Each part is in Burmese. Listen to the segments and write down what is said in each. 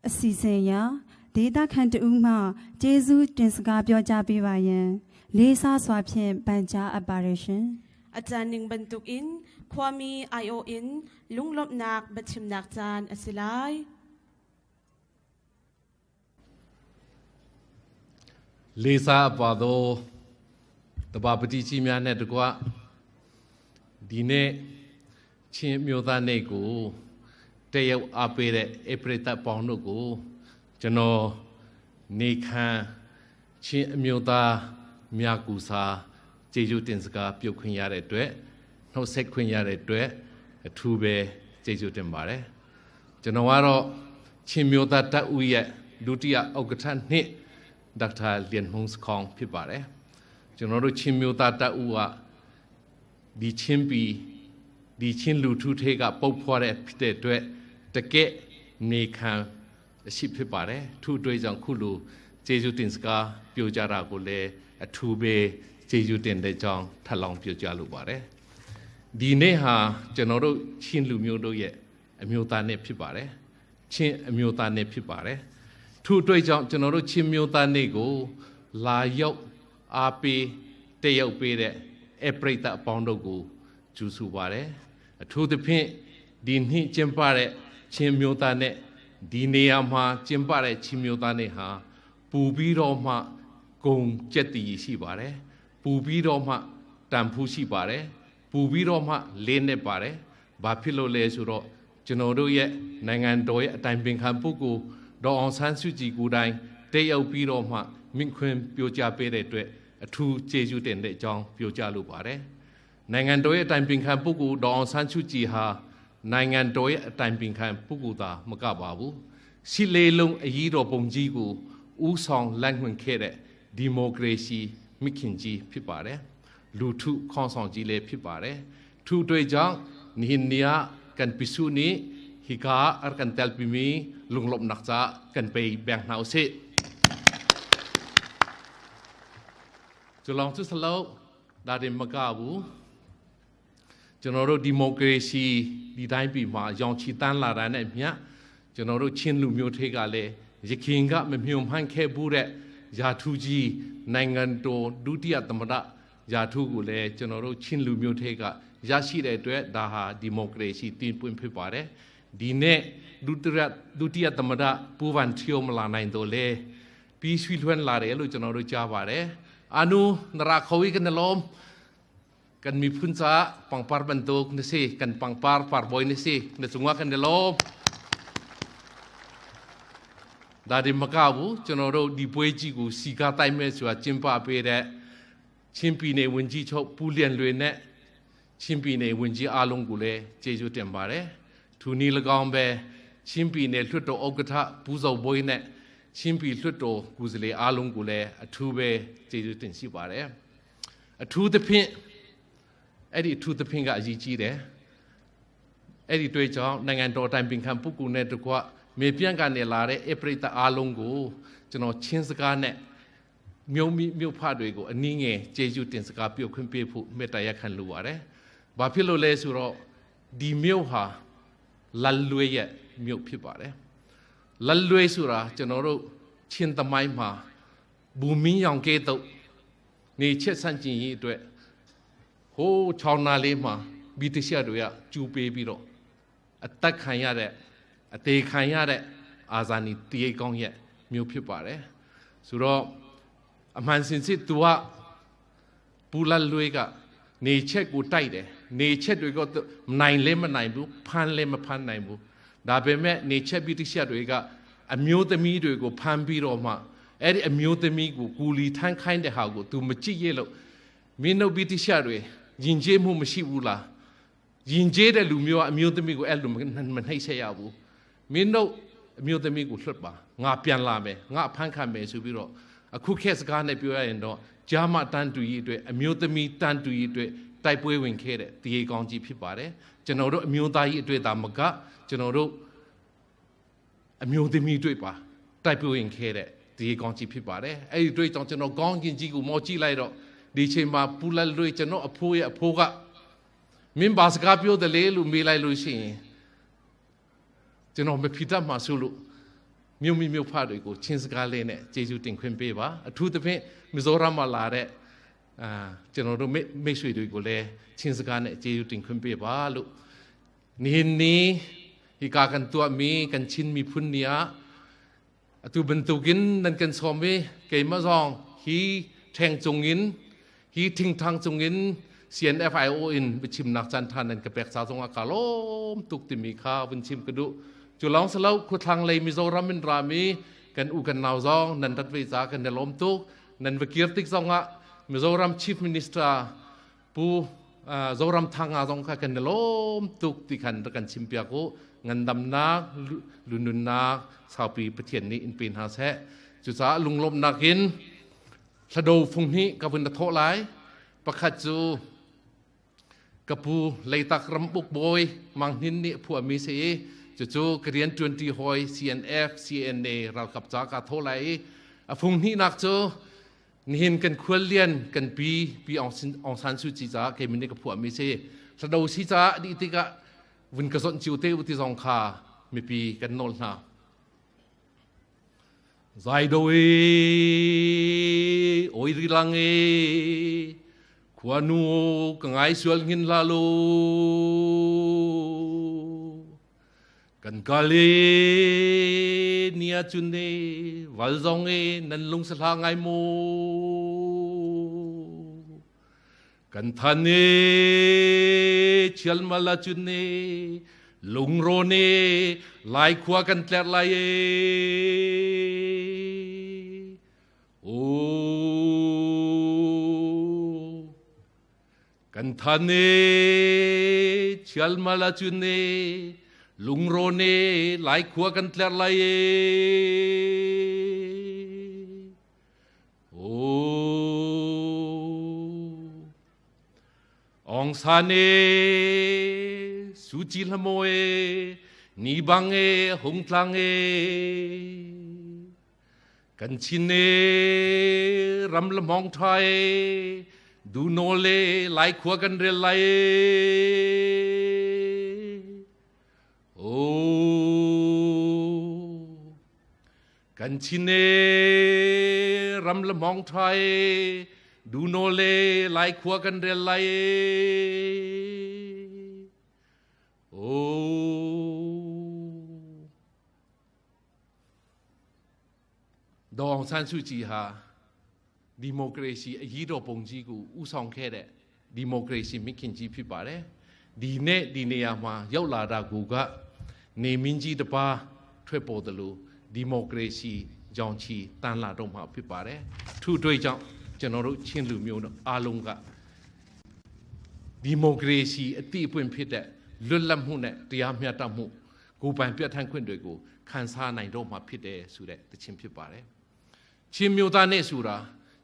အစီအစဉ်အရဒေသခံတဦးမှကျေးဇူးတင်စကားပြောကြားပေးပါရန်လေးစားစွာဖြင့်ပန်ကြားအပ်ပါရရှင်อาจารย์หนึ่งบรรทุกอินความมีไอโออินลุงลบนักบัดชิมนักจานอสิไลလေးစားပါသောတဘာပတိကြီးများနဲ့တကွဒီနေ့ချင်းမျိုးသားနေ့ကိုတရုတ်အားပေးတဲ့အပရိသတ်ပေါင်းတို့ကိုကျွန်တော်နေခံချင်းအမျိုးသားမြတ်ကူစာကျေးဇူးတင်စကားပြုတ်ခွင့်ရတဲ့အတွက်နှုတ်ဆက်ခွင့်ရတဲ့အတွက်အထူးပဲကျေးဇူးတင်ပါတယ်ကျွန်တော်ကတော့ချင်းမျိုးသားတပ်ဦးရဲ့ဒုတိယဥက္ကဋ္ဌနှစ်ဒေါက်တာလျန်ဟုံးစခေါင်ဖြစ်ပါတယ်ကျွန်တော်တို့ချင်းမျိုးသားတပ်ဦးကဒီချင်းပြည်ဒီချင်းလူထုထဲကပုတ်ဖွာတဲ့ဖြစ်တဲ့အတွက်တကယ့်နေခံအရှိဖြစ်ပါတယ်ထို့အတွက်ကြောင့်ခုလိုကျေးဇူးတင်စကားပြောကြတာကိုလည်းအထူးပဲကျေးဇူးတင်တဲ့ကြောင်းထပ်လောင်းပြောကြလိုပါတယ်ဒီနေ့ဟာကျွန်တော်တို့ချင်းလူမျိုးတို့ရဲ့အမျိုးသားနေ့ဖြစ်ပါတယ်ချင်းအမျိုးသားနေ့ဖြစ်ပါတယ်ထို့အတွက်ကြောင့်ကျွန်တော်တို့ချင်းမျိုးသားနေ့ကိုလာရောက်အားပေးတရုတ်ပေးတဲ့အပရိသတ်အပေါင်းတို့ကိုကျူးစုပါတယ်အထူးသဖြင့်ဒီနှစ်ကျင်းပတဲ့ချင်းမျိုးသားနဲ့ဒီနေရာမှာကျင်းပတဲ့ချင်းမျိုးသားနဲ့ဟာပူပြီးတော့မှဂုံကျက်တည်ရှိပါတယ်ပူပြီးတော့မှတန်ဖူးရှိပါတယ်ပူပြီးတော့မှလေးနဲ့ပါတယ်ဘာဖြစ်လို့လဲဆိုတော့ကျွန်တော်တို့ရဲ့နိုင်ငံတော်ရဲ့အတိုင်ပင်ခံပုဂ္ဂိုလ်ဒေါ်အောင်ဆန်းစုကြည်ကိုယ်တိုင်တရုတ်ပြီးတော့မှမြင့်ခွင့်ပြောကြားပေးတဲ့အတွက်အထူးကျေးဇူးတင်တဲ့အကြောင်းပြောကြားလိုပါတယ်နိုင်ငံတော်ရဲ့အတိုင်ပင်ခံပုဂ္ဂိုလ်ဒေါ်အောင်ဆန်းစုကြည်ဟာနိုင်ငံတော်ရဲ့အတိုင်ပင်ခံပုဂ္ဂိုလ်သာမကပါဘူးရှစ်လေးလုံးအရေးတော်ပုံကြီးကိုဦးဆောင်လမ်းညွှန်ခဲ့တဲ့ဒီမိုကရေစီမိခင်ကြီးဖြစ်ပါတယ်လူထုခေါင်းဆောင်ကြီးလည်းဖြစ်ပါတယ်ထို့အတွက်ကြောင့်နိဟနီယာကန်ပိစုနီဟီကာအရကန်တယ်ပီမီလုံလဘနက်စာကန်ပေဘန်နောက်စေကျွန်တော်သူစလောက်ဒါတင်မကဘူးကျွန်တော်တို့ဒီမိုကရေစီဒီတိုင်းပြည်မှာရောင်ချီတန်းလာတာနဲ့မြတ်ကျွန်တော်တို့ချင်းလူမျိုးတွေကလည်းရခင်ကမမြုံမှန်းခဲ့ဘူးတဲ့ယာထူးကြီးနိုင်ငံတော်ဒုတိယသမ္မတယာထူးကိုလည်းကျွန်တော်တို့ချင်းလူမျိုးတွေကရရှိတဲ့အတွက်ဒါဟာဒီမိုကရေစီတင်ပွင့်ဖြစ်ပါတယ်ဒီနေ့ဒုတိယသမ္မတပူဝန်ချီယိုမလာနိုင်တော့လေပြီးဆွေးလွှမ်းလာတယ်လို့ကျွန်တော်တို့ကြားပါတယ်အနုနရာခဝိကန်လုံးกันมีพื้นซาปังปาร์บันโตกนี่สิกันปังปาร์ปาร์บอยนี่สิในสงว่ากันเดลบดาดิมกาบูจนเราดีป่วยจีกูสีกาไตเมสัวจิมปาเปเดชิมปีในวันจีชอบผู้เรียนเลยเนี่ยชิมปีในวันจีอาลงกูเลยเจจูเต็มบาร์ทุนีละกองเบชิมปีในลุดโตอกระทะผู้สาวบอยเนี่ยชิมปีลุดโตกูจะเลยอาลงกูเลยทูเบเจจูเต็มสิบาร์ทูเตพิအဲ့ဒီထူးသဖြင့်ကအရေးကြီးတယ်အဲ့ဒီတွေ့ကြောင်းနိုင်ငံတော်တိုင်ပင်ခံပုဂ္ဂိုလ်နဲ့တကွမေပြန့်ကနေလာတဲ့အပရိသတ်အားလုံးကိုကျွန်တော်ချင်းစကားနဲ့မြို့ဖတွေကိုအနည်းငယ်ကျေးဇူးတင်စကားပြုတ်ခွင့်ပေးဖို့မေတ္တာရပ်ခံလိုပါတယ်။ဘာဖြစ်လို့လဲဆိုတော့ဒီမြို့ဟာလတ်လွေရဲ့မြို့ဖြစ်ပါတယ်။လတ်လွေဆိုတာကျွန်တော်တို့ချင်းသမိုင်းမှာဘူမင်းရောင်ကဲတော့နေချက်ဆန့်ကျင်ရေးအတွက်ဟိုးချောင်းနာလေးမှာဘီတရှက်တွေကကျူပေးပြီးတော့အသက်ခံရတဲ့အသေးခံရတဲ့အာဇာနည်တရေကောင်းရဲ့မျိုးဖြစ်ပါတယ်ဆိုတော့အမှန်စင်စစ်သူကပူလတ်လွေကနေချက်ကိုတိုက်တယ်နေချက်တွေကနိုင်လဲမနိုင်ဘူးဖမ်းလဲမဖမ်းနိုင်ဘူးဒါပေမဲ့နေချက်ဘီတရှက်တွေကအမျိုးသမီးတွေကိုဖမ်းပြီးတော့မှအဲ့ဒီအမျိုးသမီးကိုကူလီထမ်းခိုင်းတဲ့ဟာကိုသူမကြည့်ရလို့မင်းတို့ဘီတရှက်တွေယဉ်ကျေးမှုမရှိဘူးလားယဉ်ကျေးတဲ့လူမျိုးကအမျိုးသမီးကိုအဲ့လိုမနှိပ်ဆက်ရဘူးမင်းတို့အမျိုးသမီးကိုလွှတ်ပါငါပြန်လာမယ်ငါဖမ်းခံမယ်ဆိုပြီးတော့အခုခေတ်စကားနဲ့ပြောရရင်တော့ဂျာမတန်တူကြီးအတွက်အမျိုးသမီးတန်တူကြီးအတွက်တိုက်ပွဲဝင်ခဲ့တဲ့တရေကောင်းကြီးဖြစ်ပါတယ်ကျွန်တော်တို့အမျိုးသားကြီးအတွက်ဒါမကကျွန်တော်တို့အမျိုးသမီးတွေပါတိုက်ပွဲဝင်ခဲ့တဲ့တရေကောင်းကြီးဖြစ်ပါတယ်အဲ့ဒီအတွက်ကြောင့်ကျွန်တော်ကောင်းကင်ကြီးကိုမော်ကြည့်လိုက်တော့ဒီချိန်မှာပူလတ်လွေကျွန်တော်အဖိုးရဲ့အဖိုးကမင်းဘာစကားပြောတယ်လေလို့မေးလိုက်လို့ရှိရင်ကျွန်တော်မဖြစ်တတ်မှဆိုလို့ မြို့မိမြို့ဖတွေကိုချင်းစကားလေးနဲ့ကျေးဇူးတင်ခွင့်ပေးပါအထူးသဖြင့်မီဇိုရမ်မှာလာတဲ့ကျွန်တော်တို့မိတ်ဆွေတွေကိုလည်းချင်းစကားနဲ့ကျေးဇူးတင်ခွင့်ပေးပါလို့นี่ฮิกากันตัวมีกันชินมีพุ่นเนียอตุบันตุกินนันกันสอมเวเกยมาซองฮีแทงจงอินฮีทิ้งทางจงอินCNFIO อินไปชิมนักจันทานันกระเปกสาวจงอากาศล้มตุกติมีข้าวเป็นชิมกระดุจุลองสลาวขุดทางเลยมิโซรามินรามีกันอูกันนาวซองนันรัฐวิจากันเดล้มตุกนันวกีรติกซองอะมิโซรามชีฟมินิสตราปูโซรามทางอาซองกันเดล้มตุกติขันกันชิมเปียกุงันดำนักลุนุนนักสาวปีประเทศนี้อินปีนหาแสจุษาลุงลมนักกินสะดูฟงนี้กับวันตะโทไลประคัดจูกับปูเลยตักรำบุกบอยมังหินนี่ผัวมีเสียจู่ๆกเรียนจวนตีหอย CNF CNA เรากับจากาโทไลฟงนี้นักจูนี่เห็นกันควรเลียนกันปีองซันสุจิจ้าเกมินกับผัวมีเสียสะดูสิจ้าดีติกะวันกระสนจิวเตอุติสองคาไม่ปีกันนนนาใจโดยโอยริลังขวานูกังไอสวลงินลาโลกันกาเลเนียจุนเนวัลซองนันลุงสลางไอโมกันทันเนเชลมาลาจุนเนลุงโรเนลายขวากันแตลายโอกันทันเนเชลมาลาจุนเนลุงโรเนลายขวากันแตลายโอองซาเนสุจิลโมเอนีบังหงทลังกันชินเนรำละมองไทยดูโนเลไหลขวกันเรลัยโอกันชินเนรำละมองไทยดูโนเลไหลขวกันเรลัยโอ้ดองซันซูจีฮาดิโมคราซียีโรปงจีกูอุซองแค่เดดิโมคราซีไม่คินจีพิบาร์ดีเนดีเนียมาเยาลาดากูกะเนมินจีตปาช่วยโปรตลูดิโมคราซีจองชีตันลาดมาพิบาร์ทุกด้วยจังจะนรุชินลูมิโออาลงกะดิโมคราซีอติปุ่นพิเดลุลลำหูเนี่ยเตรียมเมียตามูกูไปเปียทางขึ้นด้วยกูขันซาในโรมาพิเดสุดเดตชิมพิบาร์ชิมมิวตาเนสุรา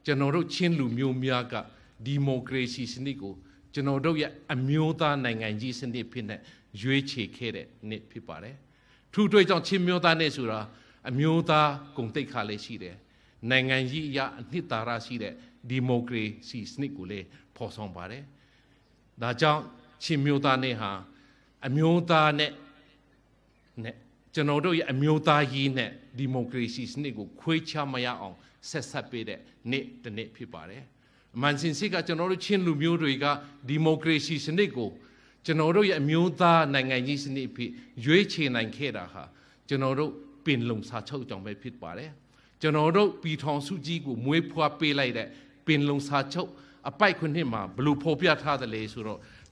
จะนรุชินลูมิโอเมียกะดิโมคราซีสนิกูจะนรุยอมิวตาในงานจีสนิพินเนี่ยยุยเชเคเดเนพิบาร์ทุกด้วยจังชิมมิวตาเนสุราอมิวตากงเตคาเลชีเดในงานจียานิตาราชีเดดิโมคราซีสนิกูเลพอสองบาร์ดาจังชิมมิวตาเนหาอมิวตาเนี่ยจะนรุยอมิวตายีเนี่ยดิโมคราซีสนิกูคุยชามายาองเซซับเปเดเนตเนพิบาร์มันสินสิกาจะนรุชินลูมิวด้วยกาดิโมคราซีสนิกูจะนรุยอมิวตาในงานจีสนิพิยุยเชนันเคราค่ะจะนรุเป็นลงซาเช่าจังไม่พิบาร์จะนรุปีทองสุจีกูมวยพัวเปไลเดเป็นลงซาเช่าอไปคนที่มาบลูโพพิอาธาตะเลสุโร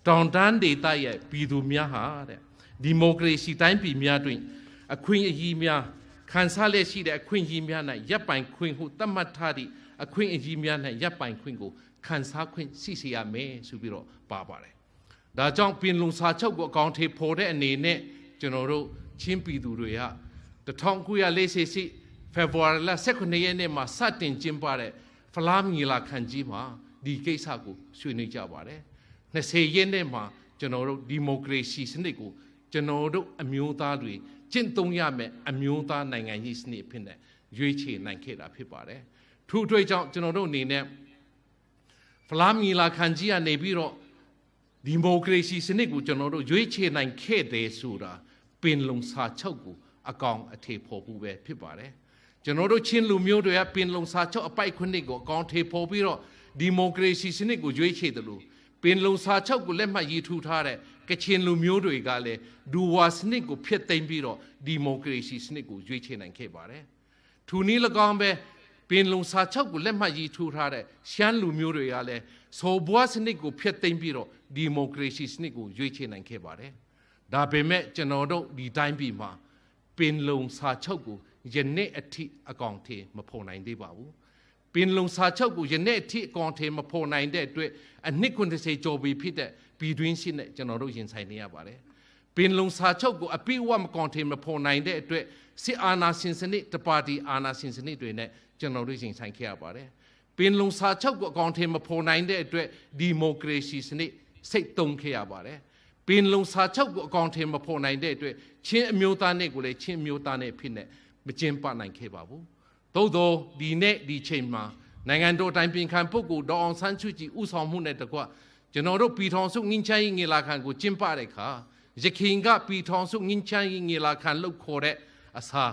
ตอนด้านเดต้าใหญ่ปีดูเมียหาเดดิโมคราซีตั้งปีเมียด้วยอควินยีเมียขันซาเลชีเดอควินยีเมียไหนยับไปควินหูตั้มมัดท่าดิอควินยีเมียไหนยับไปควินกูขันซาควินซิซิยาเมสุบิโรปาบาเลยดาจ้องปีนลงซาเช่ากูกองเทโพได้อันนี้เนี่ยจนเราชิมปีดูด้วยฮะแต่ท้องกูอยากเลเซซิเฟบรุอารีละเซคนนี้เนี่ยมาสัตตินจิมปาเลยฟลามีลาขันจีมาดีเกซ่ากูช่วยในจ้าบาเลยในเซเยนเนี่ยมาจนเราดิโมคราซีสนิกูจนเราอมิวตาด้วยจินตรงยาเมอมิวตาในงานยิสนิพินเนี่ยยุยเชนันเคราพิบาร์ทุกด้วยจังจนเรานี่เนี่ยฟลามีลาคันจีอาในบิโรดิโมคราซีสนิกูจนเรายุยเชนันเคเดสูราเป็นลงซาเช่ากู အကောင်အထေဖော်ဖို့ပဲဖြစ်ပါတယ်ကျွန်တော်တို့ချင်းလူမျိုးတွေကပင်လုံစာချုပ်အပိုက်ခွနစ်ကိုအကောင်ထေဖော်ပြီးတော့ဒီမိုကရေစီစနစ်ကိုရွေးချယ်တယ်လို့ပင်လုံစာချုပ်ကိုလက်မှတ်ရေးထိုးထားတဲ့ကချင်လူမျိုးတွေကလည်းဒူဝါစနစ်ကိုဖျက်သိမ်းပြီးတော့ဒီမိုကရေစီစနစ်ကိုရွေးချယ်နိုင်ခဲ့ပါတယ်။ထိုနည်း၎င်းပဲပင်လုံစာချုပ်ကိုလက်မှတ်ရေးထိုးထားတဲ့ရှမ်းလူမျိုးတွေကလည်းစော်ဘွားစနစ်ကိုဖျက်သိမ်းပြီးတော့ဒီမိုကရေစီစနစ်ကိုရွေးချယ်နိုင်ခဲ့ပါတယ်။ဒါပေမဲ့ကျွန်တော်တို့ဒီတိုင်းပြည်မှာပင်လုံစာချုပ်ကိုယနေ့အထိအကောင်အထည်မဖော်နိုင်သေးပါဘူး။ပင်လုံစာချုပ်ကိုယနေ့အထိအကောင်အထည်မဖော်နိုင်တဲ့အတွက်အနှစ်90ကျော်ပြီဖြစ်တဲ့ပြည်တွင်းစစ်နဲ့ကျွန်တော်တို့ရင်ဆိုင်နေရပါတယ်။ပင်လုံစာချုပ်ကိုအပြည့်အဝမကောင်အထည်မဖော်နိုင်တဲ့အတွက်စစ်အာဏာရှင်စနစ်တပါတီအာဏာရှင်စနစ်တွေနဲ့ကျွန်တော်တို့ရင်ဆိုင်ခဲ့ရပါတယ်။ပင်လုံစာချုပ်ကိုအကောင်အထည်မဖော်နိုင်တဲ့အတွက်ဒီမိုကရေစီစနစ်စိတ်သုံးခဲ့ရပါတယ်။ပင်လုံစာချုပ်ကိုအကောင်အထည်မဖော်နိုင်တဲ့အတွက်ချင်းအမျိုးသားနဲ့ကိုလည်းချင်းအမျိုးသားနဲ့ဖြစ်နေမကျင်းပနိုင်ခဲ့ပါဘူး။သို့သောဒီနေ့ဒီချိန်မှာနိုင်ငံတော်တိုင်ပင်ခံပုဂ္ဂိုလ်ဒေါ်အောင်ဆန်းစုကြည်ဦးဆောင်မှုနဲ့တကွကျွန်တော်တို့ပြည်ထောင်စုငင်းချမ်းရေးငေလာခံကိုကျင်းပတဲ့အခါရခိုင်ကပြည်ထောင်စုငင်းချမ်းရေးငေလာခံလှုပ်ခေါ်တဲ့အစား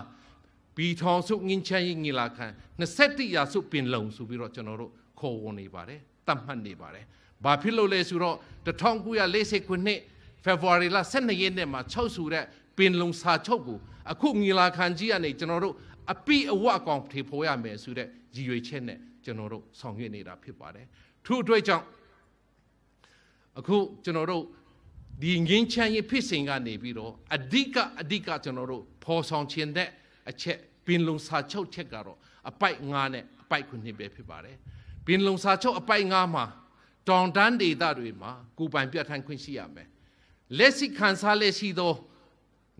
ပြည်ထောင်စုငင်းချမ်းရေးငေလာခံ21ရာစုပင်လုံဆိုပြီးတော့ကျွန်တော်တို့ခေါ်ဝေါ်နေပါတယ်တတ်မှတ်နေပါတယ်။ဘာဖြစ်လို့လဲဆိုတော့1940ခုနှစ်ဖေဖော်ဝါရီလ12ရက်နေ့မှာ6ဆိုတဲ့ပင်လုံစာချုပ်ကိုအခုငေလာခံကြီးကနေကျွန်တော်တို့အပိအဝအကောင်ထေဖော်ရမယ်ဆိုတဲ့ရည်ရွယ်ချက်နဲ့ကျွန်တော်တို့ဆောင်ရွက်နေတာဖြစ်ပါတယ်။ထို့အတွက်ကြောင့်အခုကျွန်တော်တို့ဒီငင်းချမ်းရေးဖြစ်စဉ်ကနေပြီးတော့အဓိကကျွန်တော်တို့ဖော်ဆောင်ခြင်းတဲ့အချက်ပင်လုံစာချုပ်ချက်ကတော့အပိုက်9နဲ့အပိုက်9ပဲဖြစ်ပါတယ်။ပင်လုံစာချုပ်အပိုက်9မှာတောင်တန်းဒေသတွေမှာကိုပိုင်ပြဋ္ဌာန်းခွင့်ရှိရမယ်။လက်ရှိခံစားလက်ရှိသော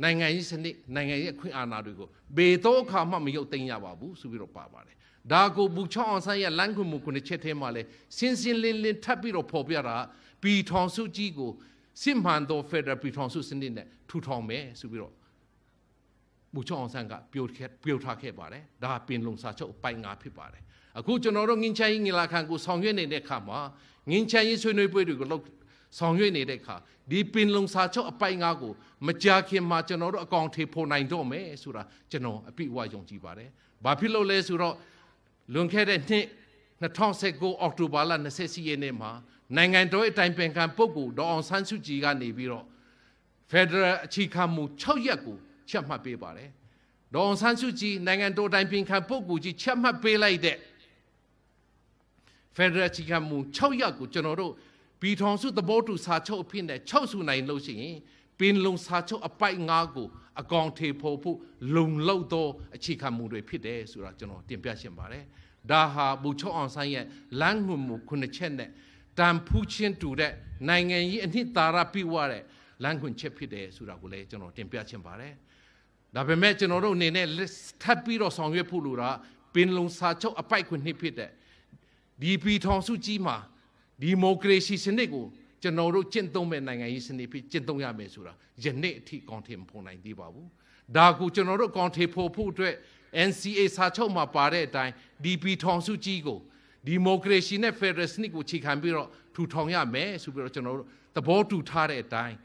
နိုင်ငံရေးစနစ်နိုင်ငံရေးအခွင့်အာဏာတွေကိုဘယ်တော့အခါမှမရုပ်သိမ်းရပါဘူးဆိုပြီးတော့ပါပါတယ်။ဒါကိုဘူချောင်းအောင်ဆန်းရဲ့လမ်းခွင့်မှုခုနှစ်ချက်ထဲမှာလဲစင်းစင်းလင်းလင်းထပ်ပြီးတော့ဖော်ပြတာပြည်ထောင်စုကြီးကိုစစ်မှန်သောဖက်ဒရယ်ပြည်ထောင်စုစနစ်နဲ့ထူထောင်မယ်ဆိုပြီးတော့ဘူချောင်းအောင်ဆန်းကပြောထားခဲ့ပါတယ်။ဒါပင်လုံစာချုပ်အပိုင်9ဖြစ်ပါတယ်။အခုကျွန်တော်တို့ငင်းချမ်းရေးငလာခံကိုဆောင်ရွက်နေတဲ့အခါမှာငင်းချမ်းရေးဆွေးနွေးပွဲတွေကိုဆောင်ရွက်နေတဲ့အခါဒီပင်လုံစာချုပ်အပိုင်9ကိုမကြာခင်မှာကျွန်တော်တို့အကောင်အထည်ဖော်နိုင်တော့မယ်ဆိုတာကျွန်တော်အပြည့်အဝယုံကြည်ပါတယ်။ဘာဖြစ်လို့လဲဆိုတော့လွန်ခဲ့တဲ့နှစ်2019အောက်တိုဘာလ24ရက်နေ့မှာနိုင်ငံတော်အတိုင်ပင်ခံပုဂ္ဂိုလ်ဒေါ်အောင်ဆန်းစုကြည်ကနေပြီးတော့ဖက်ဒရယ်အခြေခံမူ6ရပ်ကိုချက်မှတ်ပေးပါတယ်။ဒေါ်အောင်ဆန်းစုကြည်နိုင်ငံတော်အတိုင်ပင်ခံပုဂ္ဂိုလ်ကြီးချက်မှတ်ပေးလိုက်တဲ့ဖက်ဒရယ်အခြေခံမူ6ရပ်ကိုကျွန်တော်တို့ပြည်ထောင်စုသဘောတူစာချုပ်အဖြစ်နဲ့6စုနိုင်လို့ရှိရင်ပင်လုံစာချုပ်အပိုက်9ကိုအကောင်ထေဖော်ဖို့လုံလောက်သောအခြေခံမူတွေဖြစ်တယ်ဆိုတာကျွန်တော်တင်ပြရှင်းပါတယ်။ဒါဟာဘူချောအောင်ဆန်းရဲ့လမ်းညွှန်မှု9ချက်နဲ့တန်ဖူးချင်းတူတဲ့နိုင်ငံရေးအနှစ်သာရပြည့်ဝတဲ့လမ်းညွှန်ချက်ဖြစ်တယ်ဆိုတာကိုလည်းကျွန်တော်တင်ပြချင်ပါတယ်။ဒါပေမဲ့ကျွန်တော်တို့အနေနဲ့ထပ်ပြီးတော့ဆောင်ရွက်ဖို့လိုတာပင်လုံစာချုပ်အပိုက်9ဖြစ်တဲ့ဒီပြည်ထောင်စုကြီးမှာဒီမိုကရေစီစနစ်ကိုကျွန်တော်တို့ကျင့်သုံးမဲ့နိုင်ငံရေးစနစ်ဖြစ်ကျင့်သုံးရမယ်ဆိုတာယနေ့အထိကောင်ထည်မဖော်နိုင်သေးပါဘူး။ဒါကိုကျွန်တော်တို့ကောင်ထည်ဖော်ဖို့အတွက် NCA စာချုပ်မှာပါတဲ့အတိုင်းဒီပြည်ထောင်စုကြီးကိုဒီမိုကရေစီနဲ့ဖက်ဒရယ်စနစ်ကိုခြေခံပြီးတော့ထူထောင်ရမယ်ဆိုပြီးတော့ကျွန်တော်တို့သဘောတူထားတဲ့အတိုင်း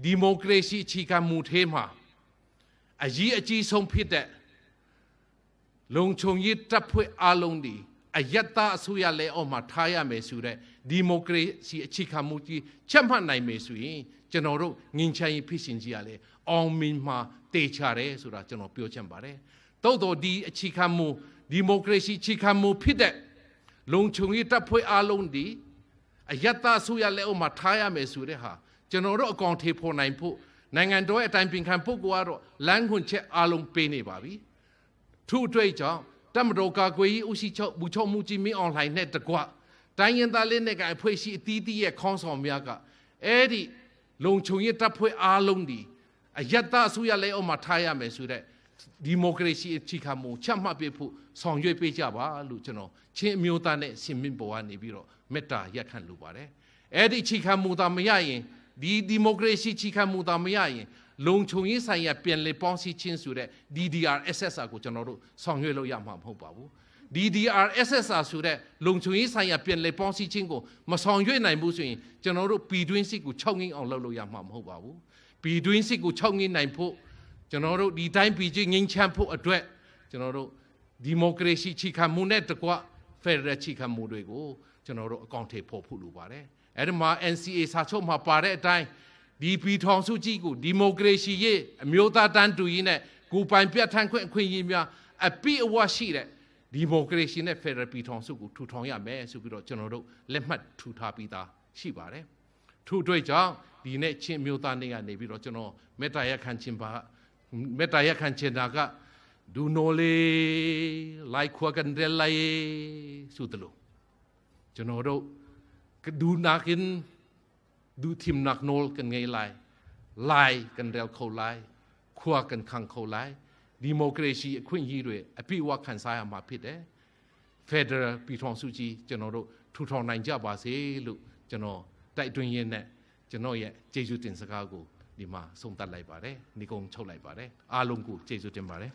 ဒီမိုကရေစီအခြေခံမူထဲမှာအရေးအကြီးဆုံးဖြစ်တဲ့လုံခြုံရေးတပ်ဖွဲ့အလုံးဒီအယက်သားအစိုးရလည်းအောက်မှာထားရမယ်ဆိုတဲ့ဒီမိုကရေစီအခြေခံမူကြီးချက်မှတ်နိုင်မယ်ဆိုရင်ကျွန်တော်တို့ငင်းချမ်းရေးဖြစ်စဉ်ကြီးကလည်းအောင်မြင်မှာတေချာတယ်ဆိုတာကျွန်တော်ပြောချင်ပါတယ်။သို့တော်ဒီအခြေခံမူဒီမိုကရေစီအခြေခံမူဖြစ်တဲ့လုံခြုံရေးတပ်ဖွဲ့အလုံးဒီအယက်သားအစိုးရလည်းအောက်မှာထားရမယ်ဆိုတဲ့ဟာကျွန်တော်တို့အကောင်ထေဖော်နိုင်ဖို့နိုင်ငံတော်ရဲ့အတိုင်ပင်ခံပုဂ္ဂိုလ်ကတော့လမ်းခွင့်ချက်အလုံးပေးနေပါပြီ။ထို့အတွက်ကြောင့်တမတော်ကာကွယ်ရေးဦးစီးချုပ်ဘူချုပ်မှုကြီးမင်းအောင်လှိုင်နဲ့တကွတိုင်းရင်းသားလက်နက်ကိုင်အဖွဲ့အစည်းအသီးသီးရဲ့ခေါင်းဆောင်များကအဲ့ဒီလုံခြုံရေးတပ်ဖွဲ့အားလုံးဒီအယက်သားအစိုးရလည်းအောက်မှာထားရမယ်ဆိုတဲ့ဒီမိုကရေစီအခြေခံမူချမှတ်ပေးဖို့ဆောင်ရွက်ပေးကြပါလို့ကျွန်တော်ချင်းအမျိုးသားနဲ့ရှင်မင်းပေါ်ကနေပြီးတော့မေတ္တာရက်ခံလိုပါတယ်။အဲ့ဒီအခြေခံမူသာမရရင်ဒီမိုကရေစီအခြေခံမူသာမရရင်လုံခြုံရေးဆိုင်ရာပြန်လည်ပေါင်းစည်းခြင်းဆိုတဲ့ DDR SSR ကိုကျွန်တော်တို့ဆောင်ရွက်လို့ရမှာမဟုတ်ပါဘူး။ DDR SSR ဆိုတဲ့လုံခြုံရေးဆိုင်ရာပြန်လည်ပေါင်းစည်းခြင်းကိုမဆောင်ရွက်နိုင်ဘူးဆိုရင်ကျွန်တော်တို့ပြည်တွင်းစစ်ကိုချုပ်ငင်းအောင်လုပ်လို့ရမှာမဟုတ်ပါဘူး။ပြည်တွင်းစစ်ကိုချုပ်ငင်းနိုင်ဖို့ ကျွန်တော်တို့ဒီတိုင်းပြည်ကြီးငြိမ်းချမ်းဖို့အတွက်ကျွန်တော်တို့ဒီမိုကရေစီချီခံမှုနဲ့တကွဖက်ဒရယ်ချီခံမှုတွေကိုကျွန်တော်တို့အကောင့်ထဲပေါ်ဖို့လိုပါတယ်အဲ့ဒီမှာ NCA စာချုပ်မှာပါတဲ့အတိုင်းဒီပြည်ထောင်စုကြီးကိုဒီမိုကရေစီရဲ့အမျိုးသားတန်းတူရေးနဲ့ကိုယ်ပိုင်ပြဋ္ဌာန်းခွင့်အခွင့်အရေးများအပြည့်အဝရှိတဲ့ဒီမိုကရေစီနဲ့ဖက်ဒရယ်ပြည်ထောင်စုကိုထူထောင်ရမယ်ဆိုပြီးတော့ကျွန်တော်တို့လက်မှတ်ထူထားပြီးသားရှိပါတယ်ထို့အတွက်ကြောင့်ဒီနေ့ချင်းမျိုးသားနေ့ကနေပြီးတော့ကျွန်တော်မေတ္တာရပ်ခံခြင်းတာကဒူနိုလေလိုက်ခွာကန်တယ်လိုက်ဆိုတလို့ကျွန်တော်တို့ဒူနာခင်ဒူทีมนักโนลกันไงไล่กันเดลเขาไล่ขวากันขังเขาไล่ดิโมคราซีขวินยีด้วยอภิวัตขันสายมาพิษเฟเดอร์ปีทองสุจีจนเราทุทองนายจ้าบาซีลุจนเราได้ตัวเย็นเนี่ยจนเราเจจูตินสกากูดีมาส่งตัดไหลบาร์นิคงโชว์ไหลบาร์อาลงกูเจจูตินบาร์